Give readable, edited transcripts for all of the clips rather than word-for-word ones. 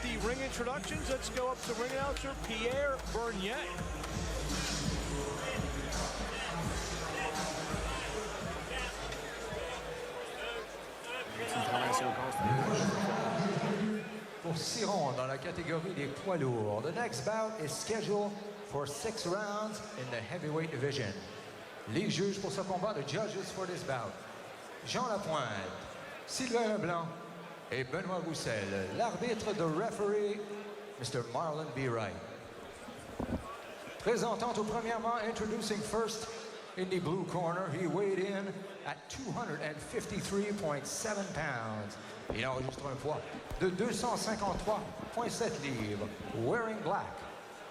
the ring introductions. Let's go up to ring announcer Pierre Bernier. Pour 6 rondes dans la catégorie des poids lourds. The next bout is scheduled for 6 rounds in the heavyweight division. Les juges pour ce combat, the judges for this bout. Jean Lapointe, Sylvain Leblanc et Benoît Roussel. L'arbitre, the referee, Mr. Marlon B. Wright. Présentant tout premièrement, introducing first in the blue corner, he weighed in at 253.7 pounds. Il enregistre un poids de 253.7 livres. Wearing black.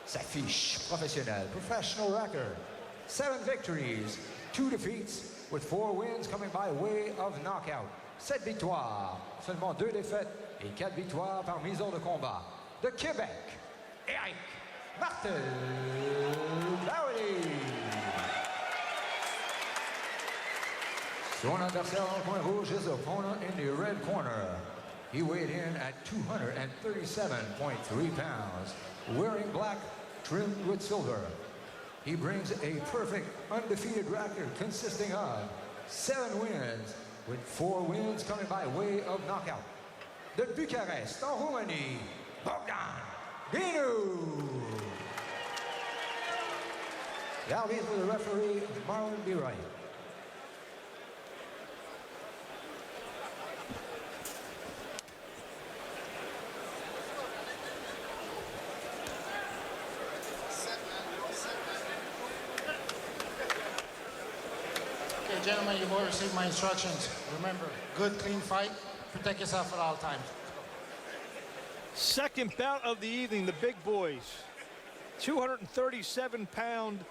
Sa fiche professionnelle, professional record. 7 victories, 2 defeats, with 4 wins coming by way of knockout. 7 victoires, seulement 2 défaites et 4 victoires par mise hors de combat. De Québec, Éric Martel. Bahoéli. Son adversaire dans le coin rouge, his opponent in the red corner. He weighed in at 237.3 pounds, wearing black trimmed with silver. He brings a perfect undefeated record consisting of 7 wins, with 4 wins coming by way of knockout. De Bucharest, en Roumanie, Bogdan, Dinu. L'arbitre, the referee, Marlon B. Wright. Gentlemen, you've all received my instructions. Remember, good, clean fight. Protect yourself at all times. Second bout of the evening, the big boys. 237-pound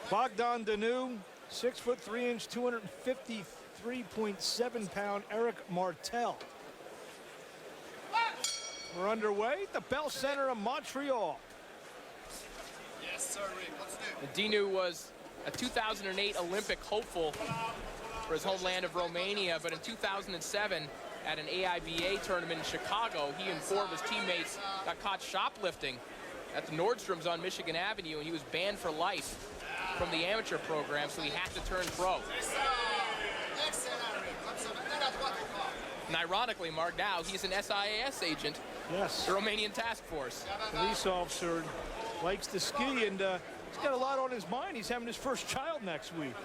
Bogdan Dinu, 6'3", 253.7-pound Éric Martel. We're underway at the Bell Center of Montreal. Yes, sir, Rick. Let's do it. Dinu was a 2008 Olympic hopeful for his homeland of Romania, but in 2007 at an AIBA tournament in Chicago, he and 4 of his teammates got caught shoplifting at the Nordstrom's on Michigan Avenue, and he was banned for life from the amateur program, so he had to turn pro. And ironically, Mark, now he's an SIAS agent. Yes. The Romanian task force. Police officer likes to ski, and he's got a lot on his mind. He's having his first child next week.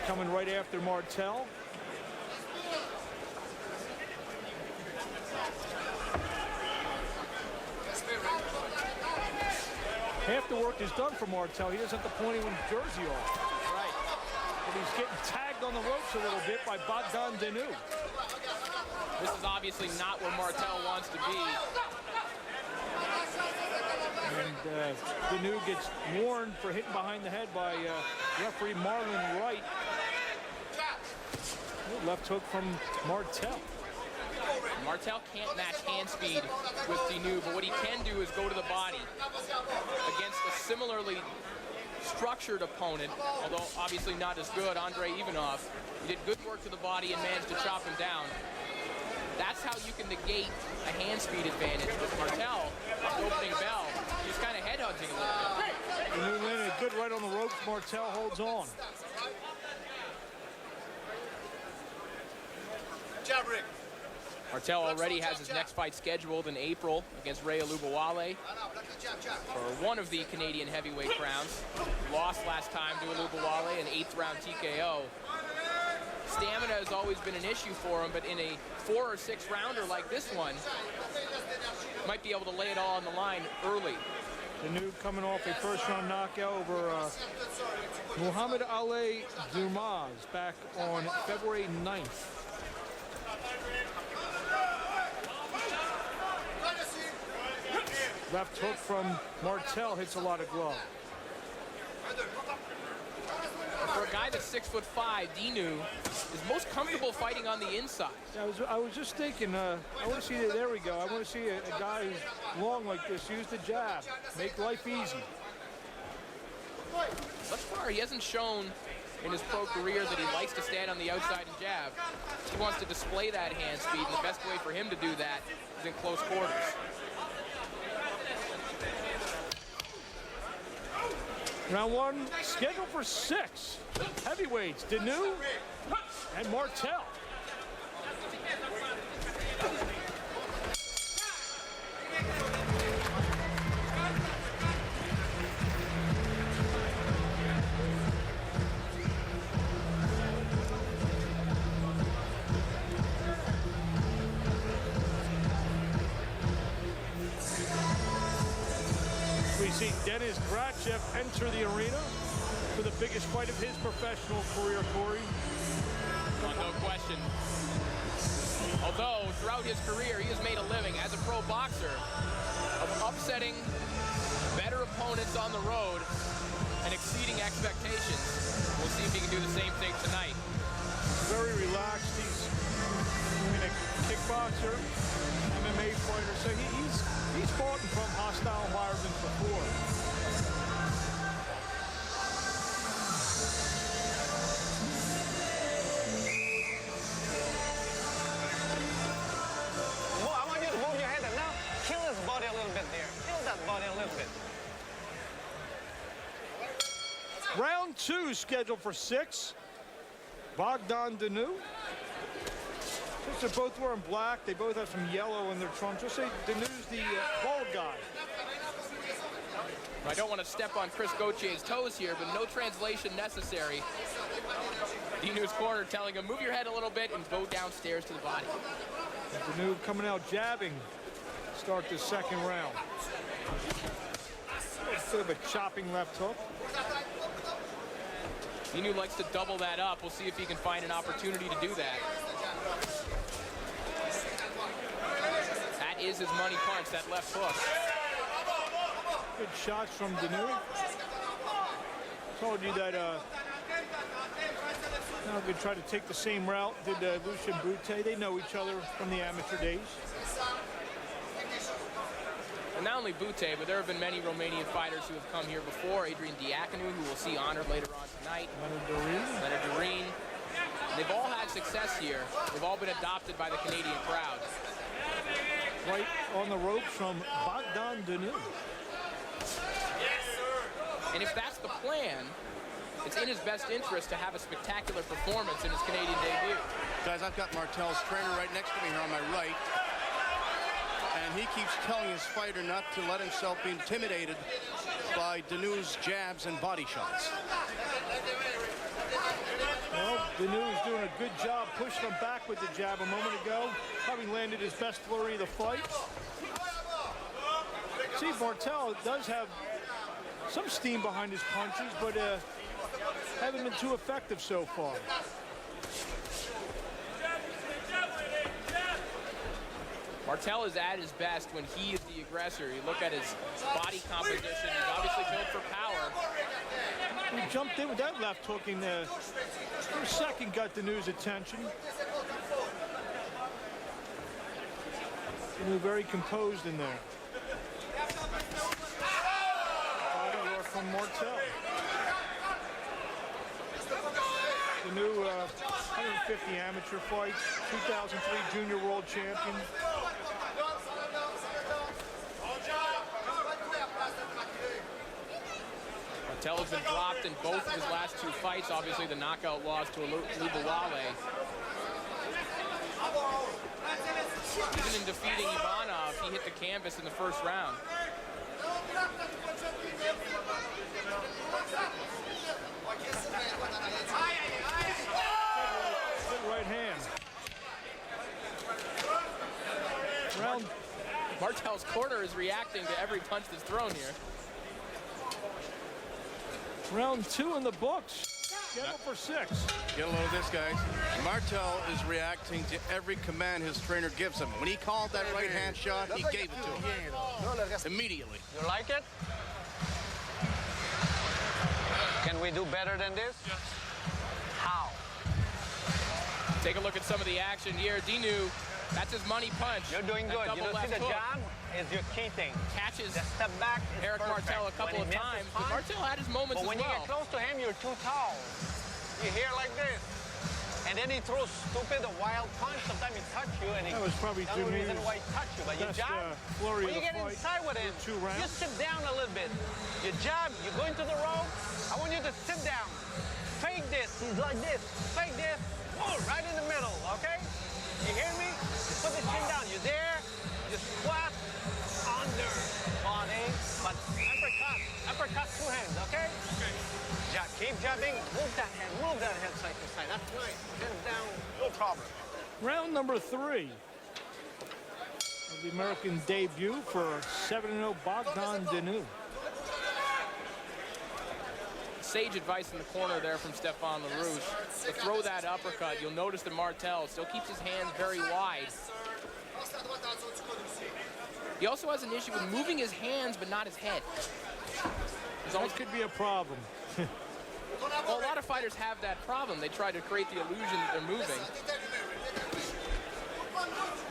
Coming right after Martel. Half the work is done for Martel. He doesn't have to point anyone's jersey off. Right. But he's getting tagged on the ropes a little bit by Bogdan Dinu. This is obviously not where Martel wants to be. And Dinu gets warned for hitting behind the head by referee Marlon Wright. Left hook from Martel. Martel can't match hand speed with Dinu, but what he can do is go to the body against a similarly structured opponent, although obviously not as good, Andrei Ivanov. He did good work to the body and managed to chop him down. That's how you can negate a hand speed advantage. With Martel, opening bell, he's kind of headhunting a little bit. Dinu landed good right on the ropes. Martel holds on. Jab, Rick. Martel already has his next fight scheduled in April against Ray Alubawale for one of the Canadian heavyweight crowns. Lost last time to Alubawale, an 8th round TKO. Stamina has always been an issue for him, but in a 4 or 6 rounder like this one, might be able to lay it all on the line early. Dinu coming off a first-round knockout over Muhammad Ali Dumas back on February 9th. Left hook from Martel hits a lot of glove. For a guy that's 6'5", Dinu is most comfortable fighting on the inside. I was just thinking, I want to see, there we go. I want to see a guy who's long like this use the jab, make life easy. Thus far, he hasn't shown in his pro career that he likes to stand on the outside and jab. He wants to display that hand speed, and the best way for him to do that is in close quarters. Round one, scheduled for 6. Heavyweights, Dinu and Martel. We see Denis Grachev enter the arena for the biggest fight of his professional career, Corey. No question. Although, throughout his career, he has made a living as a pro boxer of upsetting better opponents on the road and exceeding expectations. We'll see if he can do the same thing tonight. Very relaxed. He's a kickboxer, MMA fighter, so he's fought in from hostile environments before. I want you to move your head and now kill his body a little bit there. Kill that body a little bit. Round 2 scheduled for 6. Bogdan, Dinu. Since they're both wearing black, they both have some yellow in their trunks. Just say Dinu's the bald guy. I don't want to step on Chris Gautier's toes here, but no translation necessary. Dinu's corner telling him, move your head a little bit and go downstairs to the body. Dinu coming out jabbing. Start the second round. A bit of a chopping left hook. Dinu likes to double that up. We'll see if he can find an opportunity to do that. That is his money punch, that left hook. Good shots from Dinu. Told you that now we try to take the same route did Lucian Bute. They know each other from the amateur days. And not only Bute, but there have been many Romanian fighters who have come here before. Adrian Diaconu, who we'll see honored later on tonight. Leonard Doreen. They've all had success here. They've all been adopted by the Canadian crowd. Right on the ropes from Bogdan Dinu. And if that's the plan, it's in his best interest to have a spectacular performance in his Canadian debut. Guys, I've got Martel's trainer right next to me here on my right. And he keeps telling his fighter not to let himself be intimidated by Dinu's jabs and body shots. Well, Dinu is doing a good job pushing him back with the jab a moment ago. Probably landed his best flurry of the fight. See, Martel does have some steam behind his punches, but haven't been too effective so far. Martel is at his best when he is the aggressor. You look at his body composition. He's obviously built for power. He jumped in with that left hook in there. For a second, got Dinu's attention. Dinu very composed in there. Body work from Martel. Dinu, 150 amateur fights, 2003 junior world champion. Martel has been dropped in both of his last 2 fights. Obviously, the knockout loss to Lubawale. Even in defeating Ivanov, he hit the canvas in the first round. Good right hand. Martel's corner is reacting to every punch that's thrown here. Round 2 in the books. Scheduled for 6. Get a load of this, guys. Martel is reacting to every command his trainer gives him. When he called that right hand shot, he gave it to him. Immediately. You like it? Can we do better than this? How? Take a look at some of the action here. Dinu, that's his money punch. You're doing That good. You double don't see left the hook. jab is your key thing. Catches The step back is Éric perfect. Martel a couple When of he misses times, but punch, Martel had his moments but when as you well. get close to him, you're too tall. you hear like this. And then he throws stupid, a wild punch. Sometimes he touch you, and That was probably that's the reason Dinu's why he touch you. But you best, jab, flurry when you of the get fight. inside with him, 2 rounds. you sit down a little bit. You jab, you go into the rope. I want you to sit down. Fake this. He's like this. Fake this. Oh, right in the middle, okay? You hear me? You put the chin down. You're there. You squat under body, but uppercut. Uppercut 2 hands, okay? Okay. Jab, keep jabbing. Move that head side to side. That's nice. Hands down, no problem. Round number 3 of the American debut for 7-0 Bogdan Dinu. Sage advice in the corner there from Stefan LaRouche. To throw that uppercut, you'll notice that Martel still keeps his hands very wide. He also has an issue with moving his hands, but not his head. That could be a problem. Well, a lot of fighters have that problem. They try to create the illusion that they're moving.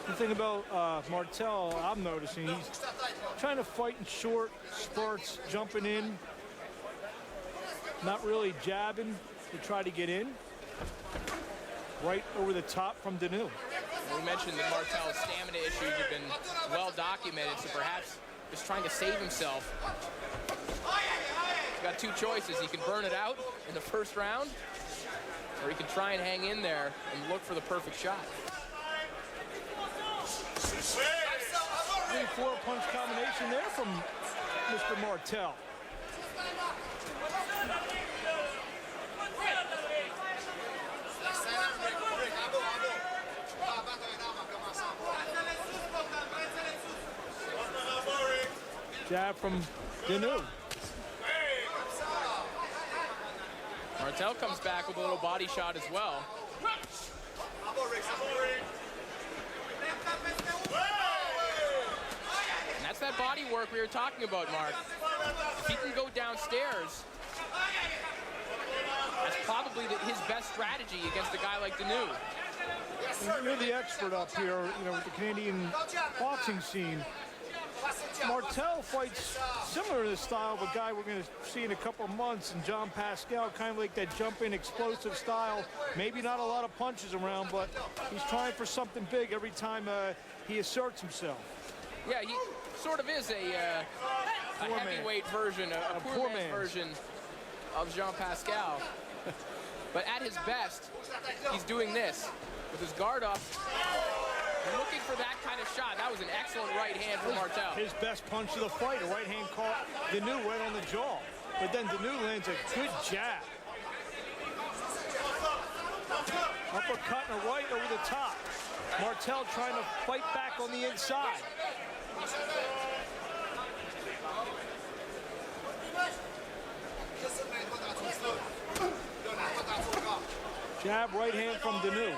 The thing about Martel, I'm noticing, he's trying to fight in short spurts, jumping in, not really jabbing to try to get in. Right over the top from Dinu. We mentioned that Martel's stamina issues have been well documented, so perhaps just trying to save himself. He's got 2 choices. He can burn it out in the first round, or he can try and hang in there and look for the perfect shot. 3-4 punch combination there from Mr. Martel. Jab from Dinu. Martel comes back with a little body shot as well. And that's that body work we were talking about, Mark. If he can go downstairs, that's probably his best strategy against a guy like Dinu. You're the expert up here, with the Canadian boxing scene. Martel fights similar to the style of a guy we're going to see in a couple of months, and John Pascal, kind of like that jump-in, explosive style. Maybe not a lot of punches around, but he's trying for something big every time he asserts himself. Yeah, he sort of is a heavyweight version, a poor man's version of Jean Pascal. But at his best, he's doing this with his guard up, looking for that kind of shot. That was an excellent right hand from Martel. His best punch of the fight, a right hand caught Dinu right on the jaw. But then Dinu lands a good jab. Uppercut and a right over the top. Martel trying to fight back on the inside. Jab, right hand from Dinu.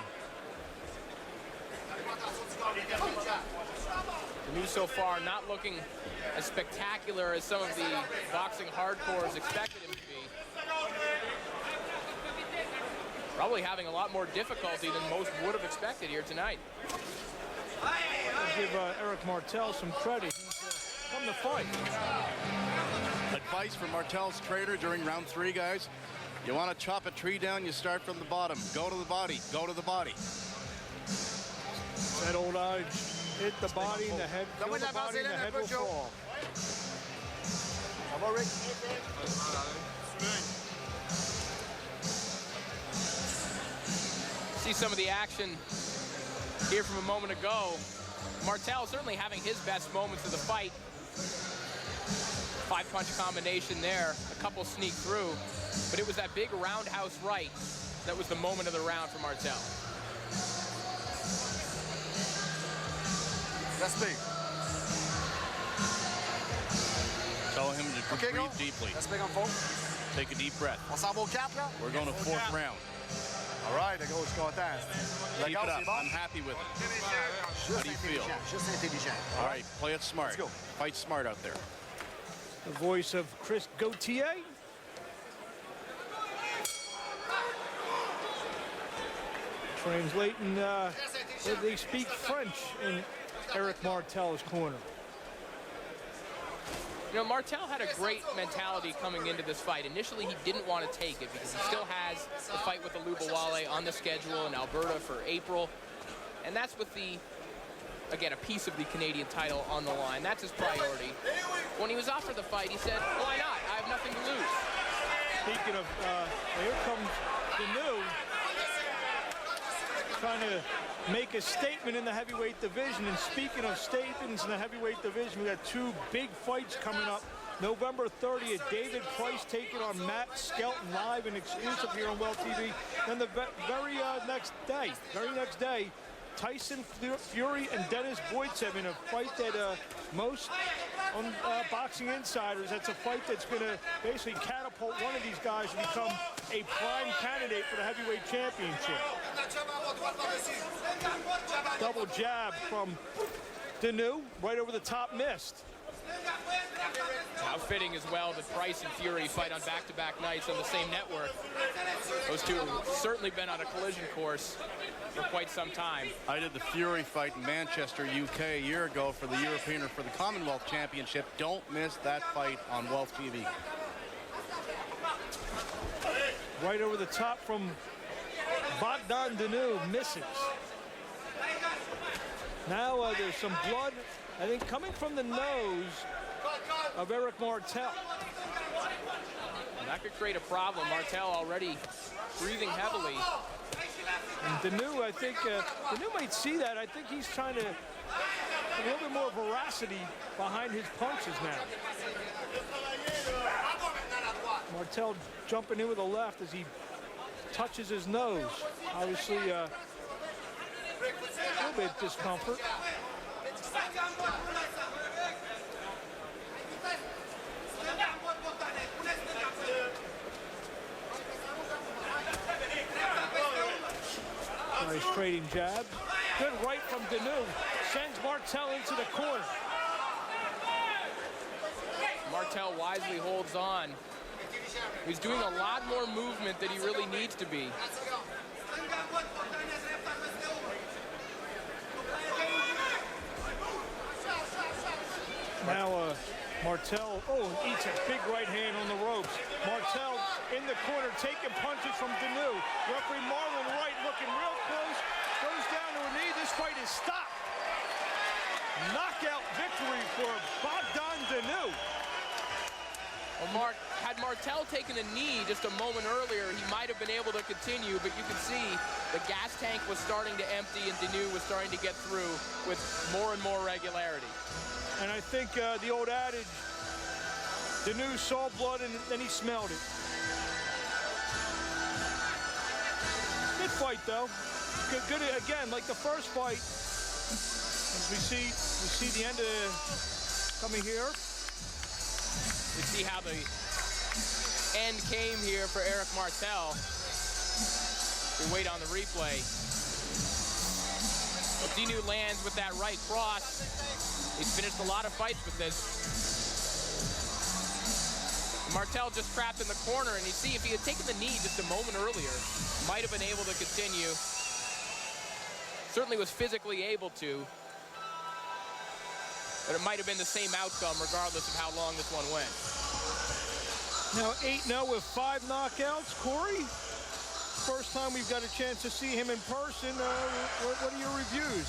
Dinu so far not looking as spectacular as some of the boxing hardcores expected him to be. Probably having a lot more difficulty than most would have expected here tonight. I'll give Éric Martel some credit. He's come to fight. Advice from Martel's trainer during round 3, guys. You want to chop a tree down, you start from the bottom. Go to the body. Go to the body. That old adage, hit the body and the head, kill the body and the head will fall. Come on, Rick. See some of the action here from a moment ago. Martel certainly having his best moments of the fight. 5-punch combination there, a couple sneak through, but it was that big roundhouse right that was the moment of the round for Martel. Respect. Tell him to breathe deeply. Respect en fond. Take a deep breath. On s'en va au 4, là? We're going to 4th round. All right, le gros, je suis content. Keep it up. I'm happy with it. How do you feel? Juste intelligent. All right, play it smart. Let's go. Fight smart out there. The voice of Chris Gauthier. Translating, they speak French in Éric Martel's corner. You know, Martel had a great mentality coming into this fight. Initially, he didn't want to take it because he still has the fight with the Lubawale on the schedule in Alberta for April. And that's with the, again, a piece of the Canadian title on the line. That's his priority. When he was offered the fight, he said, why not? I have nothing to lose. Speaking of, here comes Dinu, trying to make a statement in the heavyweight division. And speaking of statements in the heavyweight division, we got two big fights coming up. November 30th, David Price taking on Matt Skelton live and exclusive here on Well TV. Then the very next day, Tyson Fury and Dennis Boydcev in a fight that most on Boxing Insiders, that's a fight that's going to basically catapult one of these guys to become a prime candidate for the heavyweight championship. Double jab from Dinu, right over the top, missed. How fitting as well that Price and Fury fight on back-to-back nights on the same network. Those two have certainly been on a collision course for quite some time. I did the Fury fight in Manchester, UK a year ago for the European or for the Commonwealth Championship. Don't miss that fight on Wealth TV. Right over the top from Bogdan Dinu, misses. Now there's some blood, I think, coming from the nose of Éric Martel. And that could create a problem. Martel already breathing heavily. And Dinu, I think, Dinu might see that. I think he's trying to have a little bit more veracity behind his punches now. Martel jumping in with a left as he touches his nose. Obviously, a little bit discomfort. Nice trading jab. Good right from Dinu. Sends Martel into the corner. Martel wisely holds on. He's doing a lot more movement than he really needs to be. Now Martel, eats a big right hand on the ropes. Martel in the corner taking punches from Dinu. Referee Marlon Wright looking real close. Goes down to a knee. This fight is stopped. Knockout victory for Bogdan Dinu. Well, had Martel taken a knee just a moment earlier, he might have been able to continue, but you can see the gas tank was starting to empty and Dinu was starting to get through with more and more regularity. And I think the old adage, Dinu saw blood and then he smelled it. Good fight, though. Good again, like the first fight. As we see the end of coming here. You see how the end came here for Éric Martel. We wait on the replay. Well, Dinu lands with that right cross. He's finished a lot of fights with this. Martel just trapped in the corner, and you see if he had taken the knee just a moment earlier, might have been able to continue. Certainly was physically able to. But it might have been the same outcome regardless of how long this one went. Now 8-0 with 5 knockouts. Corey, first time we've got a chance to see him in person. What are your reviews?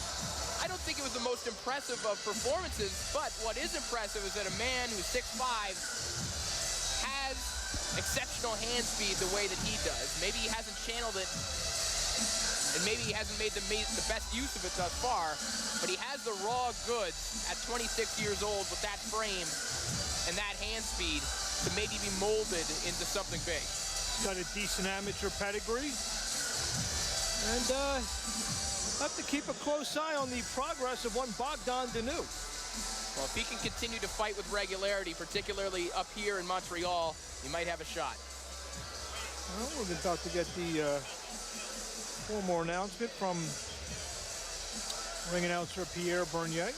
I don't think it was the most impressive of performances, but what is impressive is that a man who's 6'5" has exceptional hand speed the way that he does. Maybe he hasn't channeled it, and maybe he hasn't made the best use of it thus far, but he has the raw goods at 26 years old with that frame and that hand speed to maybe be molded into something big. Got a decent amateur pedigree. And have to keep a close eye on the progress of one Bogdan Dinu. Well, if he can continue to fight with regularity, particularly up here in Montreal, he might have a shot. Well, we're about to get the one more announcement from ring announcer Pierre Bernier.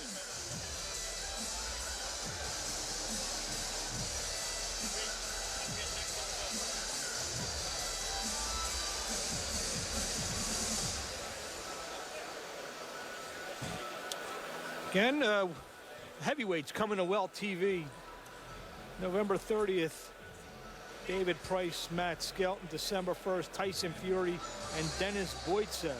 Again, heavyweights coming to Well TV November 30th, David Price, Matt Skelton. December 1st, Tyson Fury and Dennis Boytsev.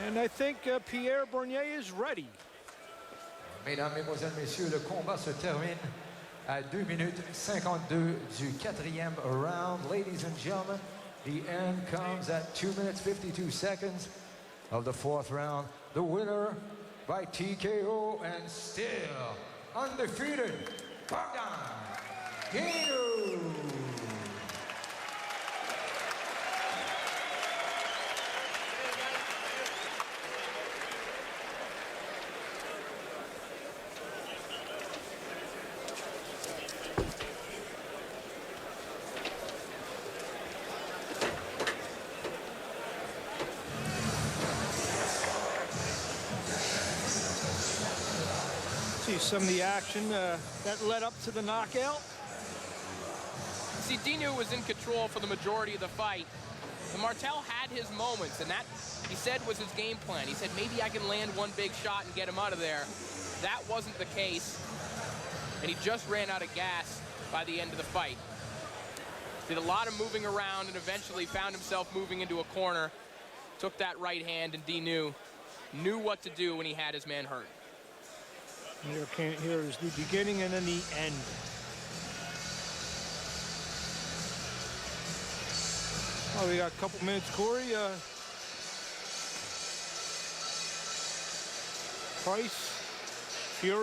And I think Pierre Bernier is ready. Mesdames, Mesdemoiselles, Messieurs, le combat se termine à 2 minutes 52 du 4e round. Ladies and gentlemen, the end comes at 2 minutes 52 seconds of the 4th round. The winner by TKO and still undefeated, Bogdan Dinu. See some of the action that led up to the knockout. See, Dinu was in control for the majority of the fight. And Martel had his moments, and that, he said, was his game plan. He said, maybe I can land one big shot and get him out of there. That wasn't the case, and he just ran out of gas by the end of the fight. Did a lot of moving around and eventually found himself moving into a corner. Took that right hand, and Dinu knew what to do when he had his man hurt. Here is the beginning and then the end. Oh, we got a couple minutes, Corey. Price, Fury.